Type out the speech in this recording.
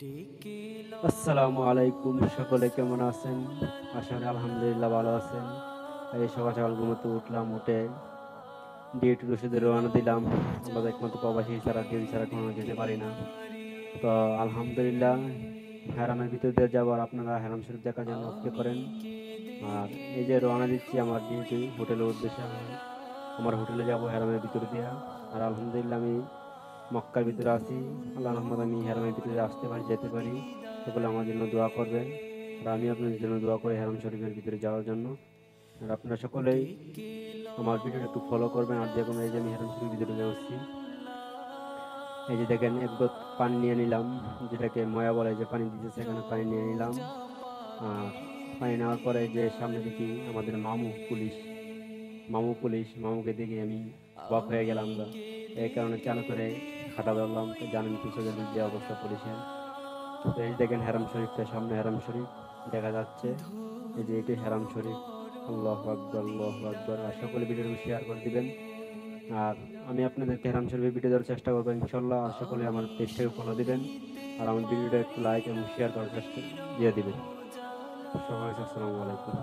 আসসালামু আলাইকুম, সকলে কেমন আছেন? আশা করি আলহামদুলিল্লাহ ভালো আছেন। এই সকাল সকাল ঘুমোতে উঠলাম, উঠে ডিউটির ওষুধে রওনা দিলাম। আমরা তো একমাত্র প্রবাসী, ছাড়া ডিউটি ছাড়া কোনো যেতে পারি না। তো আলহামদুলিল্লাহ হেরামের ভিতর দিয়ে যাবো, আর আপনারা হেরাম শরীফ দেখার জন্য অপেক্ষা করেন। আর এই যে রওনা দিচ্ছি আমার ডিউটি হোটেলের উদ্দেশ্যে, আমি আমার হোটেলে যাব হেরামের ভিতর দিয়া। আর আলহামদুলিল্লাহ আমি মক্কার ভিতরে আছি। আল্লাহ রহমত আমি হেরামের ভিতরে আসতে পারি, যেতে পারি। সকলে আমার জন্য দোয়া করবেন, আর আমি আপনাদের জন্য দোয়া করি হেরাম শরীফের ভিতরে যাওয়ার জন্য। আর আপনারা সকলেই আমার ভিডিওটা একটু ফলো করবেন। আর দেখুন, এই যে আমি হেরাম শরীফের ভিতরে যাচ্ছি, এই যে দেখেন এক বোতল পানি নিয়ে নিলাম, যেটাকে ময়া বলে, যে পানি দিতেছে এখানে পানি নিয়ে নিলাম। আর পানি নেওয়ার পরে যে সামনে দেখি আমাদের মামুকে দেখে আমি অবাক হয়ে গেলাম গা। এই কারণে চালু করে খাটা ধরলাম, তো জানেন পিছনের দিক যে অবস্থা পুলিশের। তো এই দেখেন হেরাম শরীফটা, সামনে হেরাম শরীফ দেখা যাচ্ছে। এই যে এটি হেরাম শরীফ। আল্লাহু আকবার, আল্লাহু আকবার। আর সকলে ভিডিওটি শেয়ার করে দিবেন। আর আমি আপনাদেরকে হেরাম শরীফের ভিডিও দেওয়ার চেষ্টা করবো ইনশাল্লাহ। আর সকলে আমার পেজটাকে ফলো দিবেন, আর আমার ভিডিওটা একটু লাইক এবং শেয়ার করার চেষ্টা দিয়ে দিবেন। সবাই আসসালামু আলাইকুম।